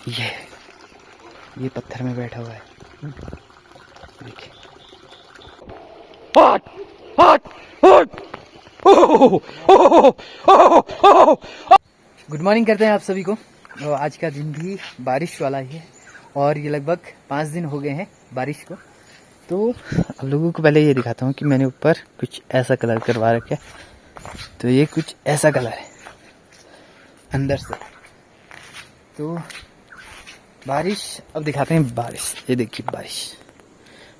ये पत्थर में बैठा हुआ है, देखिए। गुड मॉर्निंग करते हैं आप सभी को। तो आज का दिन भी बारिश वाला ही है और ये लगभग 5 दिन हो गए हैं बारिश को। तो आप लोगों को पहले ये दिखाता हूँ कि मैंने ऊपर कुछ ऐसा कलर करवा रखा है। तो ये कुछ ऐसा कलर है अंदर से। तो बारिश, अब दिखाते हैं बारिश। ये देखिए बारिश,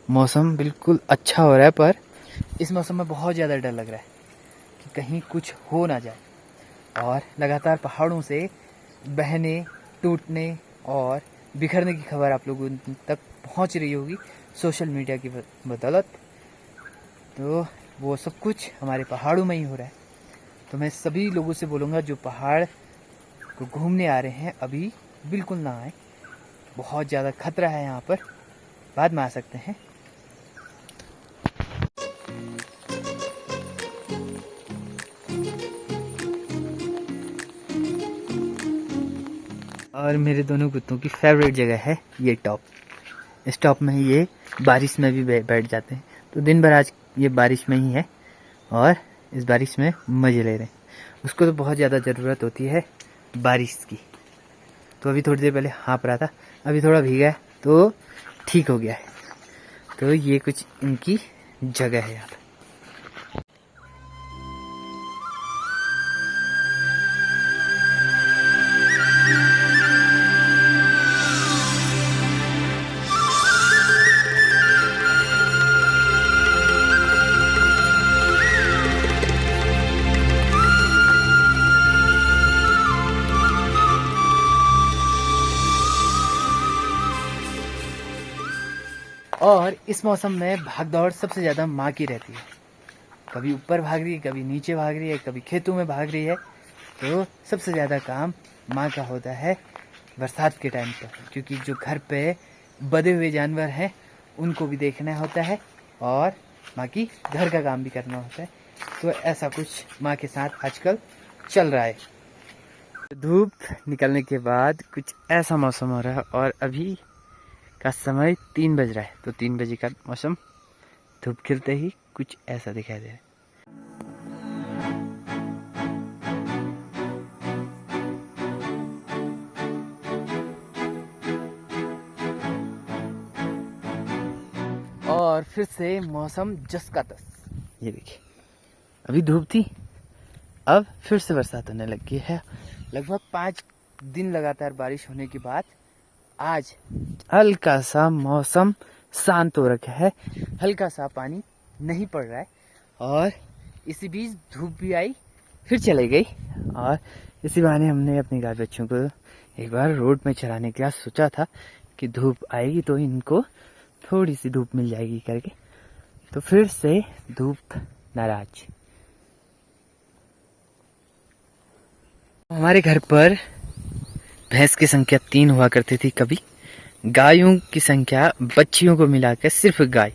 मौसम बिल्कुल अच्छा हो रहा है, पर इस मौसम में बहुत ज़्यादा डर लग रहा है कि कहीं कुछ हो ना जाए। और लगातार पहाड़ों से बहने, टूटने और बिखरने की खबर आप लोगों तक पहुंच रही होगी सोशल मीडिया की बदौलत। तो वो सब कुछ हमारे पहाड़ों में ही हो रहा है। तो मैं सभी लोगों से बोलूँगा जो पहाड़ को घूमने आ रहे हैं अभी बिल्कुल ना आए, बहुत ज़्यादा खतरा है यहाँ पर, बाद में आ सकते हैं। और मेरे दोनों कुत्तों की फेवरेट जगह है ये टॉप। इस टॉप में ही ये बारिश में भी बैठ जाते हैं। तो दिन भर आज ये बारिश में ही है और इस बारिश में मज़े ले रहे हैं। उसको तो बहुत ज़्यादा ज़रूरत होती है बारिश की। तो अभी थोड़ी देर पहले हाँफ रहा था, अभी थोड़ा भीगा है तो ठीक हो गया है। तो ये कुछ इनकी जगह है यहाँ पर। और इस मौसम में भागदौड़ सबसे ज़्यादा माँ की रहती है। कभी ऊपर भाग रही है, कभी नीचे भाग रही है, कभी खेतों में भाग रही है। तो सबसे ज़्यादा काम माँ का होता है बरसात के टाइम पर, क्योंकि जो घर पे बंधे हुए जानवर हैं उनको भी देखना होता है और माँ की घर का काम भी करना होता है। तो ऐसा कुछ माँ के साथ आजकल चल रहा है। धूप निकलने के बाद कुछ ऐसा मौसम हो रहा है और अभी का समय 3 बज रहा है। तो 3 बजे का मौसम, धूप खिलते ही कुछ ऐसा दिखाई दे रहा है। और फिर से मौसम जस का तस। ये देखिए, अभी धूप थी, अब फिर से बरसात होने लग गई है। लगभग 5 दिन लगातार बारिश होने के बाद आज हल्का सा मौसम शांत हो रखा है, हल्का सा पानी नहीं पड़ रहा है। और इसी बीच धूप भी आई, फिर चली गई। और इसी बहाने हमने अपने गाय बच्चों को एक बार रोड में चराने के लिए सोचा था कि धूप आएगी तो इनको थोड़ी सी धूप मिल जाएगी करके। तो फिर से धूप नाराज। हमारे घर पर भैंस की संख्या 3 हुआ करती थी कभी। गायों की संख्या बच्चियों को मिलाकर, सिर्फ गाय,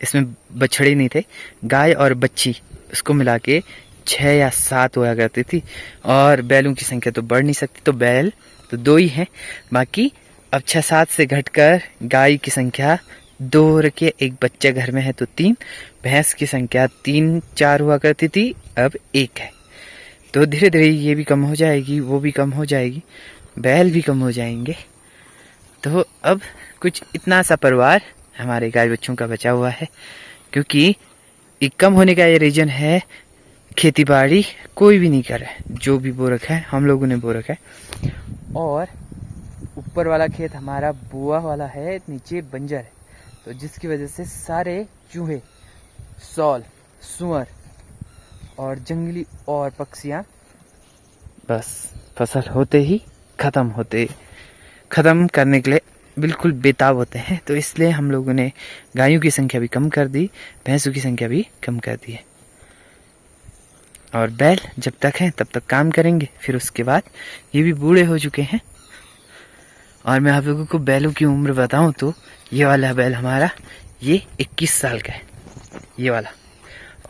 इसमें बछड़े नहीं थे, गाय और बच्ची उसको मिला के 6 या 7 हुआ करती थी। और बैलों की संख्या तो बढ़ नहीं सकती, तो बैल तो 2 ही हैं। बाकी अब 6-7 से घटकर गाय की संख्या 2 हो रखी है। एक बच्चा घर में है तो 3। भैंस की संख्या 3-4 हुआ करती थी, अब 1 है। तो धीरे धीरे ये भी कम हो जाएगी, वो भी कम हो जाएगी, बैल भी कम हो जाएंगे। तो अब कुछ इतना सा परिवार हमारे गाय बच्चों का बचा हुआ है, क्योंकि ये कम होने का ये रीजन है खेती बाड़ी कोई भी नहीं कर रहा है। जो भी बो रखा है हम लोगों ने बो रखा है। और ऊपर वाला खेत हमारा बुआ वाला है, नीचे बंजर है। तो जिसकी वजह से सारे चूहे, सौल, सुअर और जंगली और पक्षियाँ बस फसल होते ही ख़त्म करने के लिए बिल्कुल बेताब होते हैं। तो इसलिए हम लोगों ने गायों की संख्या भी कम कर दी, भैंसों की संख्या भी कम कर दी है। और बैल जब तक हैं तब तक काम करेंगे, फिर उसके बाद ये भी बूढ़े हो चुके हैं। और मैं आप लोगों को बैलों की उम्र बताऊं तो ये वाला बैल हमारा ये 21 साल का है, ये वाला।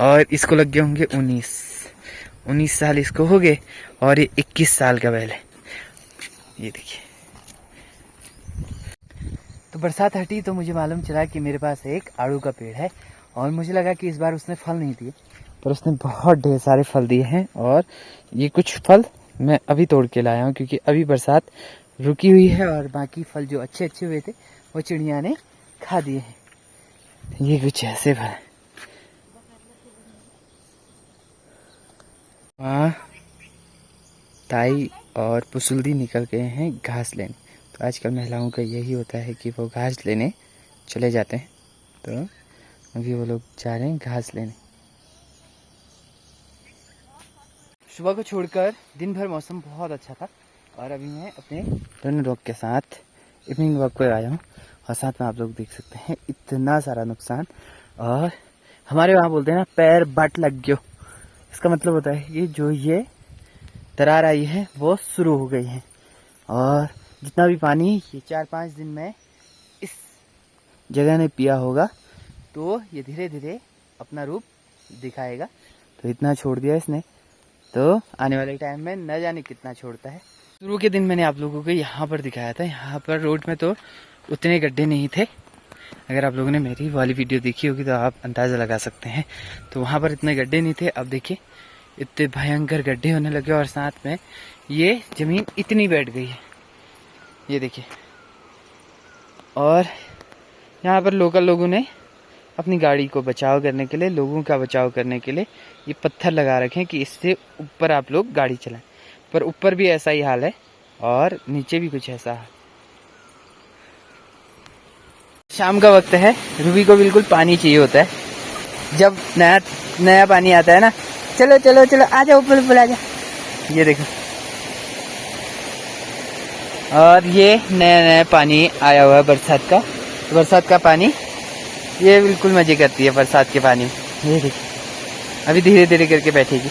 और इसको लग गए होंगे 19 साल इसको हो गए, और ये 21 साल का बैल है। ये देखिए, तो बरसात हटी तो मुझे मालूम चला कि मेरे पास एक आड़ू का पेड़ है और मुझे लगा कि इस बार उसने फल नहीं दिए, पर उसने बहुत ढेर सारे फल दिए हैं। और ये कुछ फल मैं अभी तोड़ के लाया हूँ क्योंकि अभी बरसात रुकी हुई है और बाकी फल जो अच्छे अच्छे हुए थे वो चिड़िया ने खा दिए हैं। ये कुछ ऐसे फल है। वहाँ ताई और पुसुल्दी निकल गए हैं घास लेने। तो आजकल महिलाओं का यही होता है कि वो घास लेने चले जाते हैं। तो अभी वो लोग जा रहे हैं घास लेने। सुबह को छोड़कर दिन भर मौसम बहुत अच्छा था और अभी मैं अपने दोनों डॉग के साथ इवनिंग वॉक पर आया हूँ और साथ में आप लोग देख सकते हैं इतना सारा नुकसान। और हमारे वहाँ बोलते हैं ना, पैर बट लग गयो। इसका मतलब होता है कि जो ये दरार आई है वो शुरू हो गई है और जितना भी पानी ये 4-5 दिन में इस जगह ने पिया होगा तो ये धीरे धीरे अपना रूप दिखाएगा। तो इतना छोड़ दिया इसने, तो आने वाले टाइम में न जाने कितना छोड़ता है। शुरू के दिन मैंने आप लोगों को यहाँ पर दिखाया था, यहाँ पर रोड में तो उतने गड्ढे नहीं थे। अगर आप लोगों ने मेरी वाली वीडियो देखी होगी तो आप अंदाज़ा लगा सकते हैं। तो वहाँ पर इतने गड्ढे नहीं थे, अब देखिए इतने भयंकर गड्ढे होने लगे और साथ में ये ज़मीन इतनी बैठ गई है, ये देखिए। और यहाँ पर लोकल लोगों ने अपनी गाड़ी को बचाव करने के लिए, लोगों का बचाव करने के लिए ये पत्थर लगा रखे हैं कि इससे ऊपर आप लोग गाड़ी चलाएं। पर ऊपर भी ऐसा ही हाल है और नीचे भी कुछ ऐसा है। शाम का वक्त है, रूबी को बिल्कुल पानी चाहिए होता है। जब नया नया पानी आता है ना, चलो चलो चलो आ जाओ ऊपर ऊपर आ जाओ, ये देखो। और ये नया नया पानी आया हुआ है बरसात का। बरसात का पानी ये बिल्कुल मजे करती है बरसात के पानी में। ये देखिए अभी धीरे धीरे करके बैठेगी।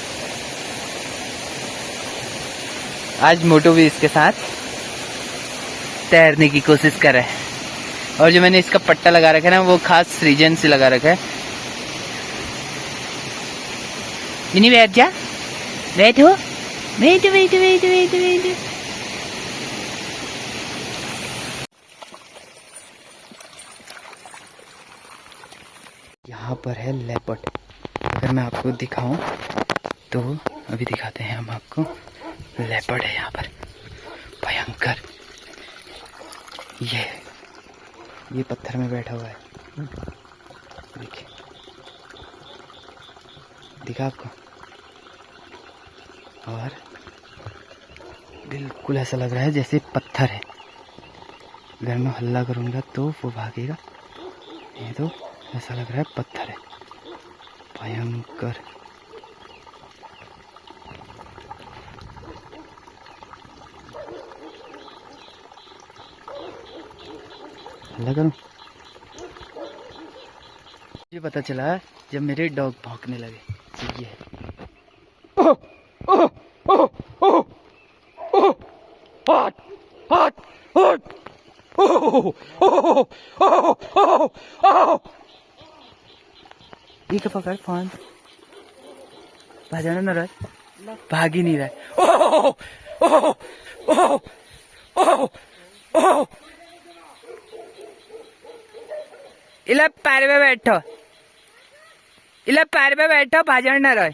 आज मोटू भी इसके साथ तैरने की कोशिश कर रहा है। और जो मैंने इसका पट्टा लगा रखा है ना, वो खास रीजन से लगा रखा है। मिनी बैठ जा, बैठो बैठो बैठो बैठो बैठो बैठो। यहाँ पर है लेपर्ड। अगर मैं आपको दिखाऊं तो अभी दिखाते हैं हम आपको। लेपर्ड है यहाँ पर भयंकर। ये पत्थर में बैठा हुआ है, देखिए, दिखा आपको। और बिल्कुल ऐसा लग रहा है जैसे पत्थर है। अगर मैं हल्ला करूँगा तो वो भागेगा, ये तो ऐसा लग रहा है पत्थर है, भयंकर। हल्ला करूं? मुझे पता चला जब मेरे डॉग भौंकने लगे। ये है ये क्या पकड़ फोन, भाजाना ना रहा, भाग ही नहीं रहा है। इला पैर पे बैठो, इला पैर पे बैठो, भाजन ना रहे।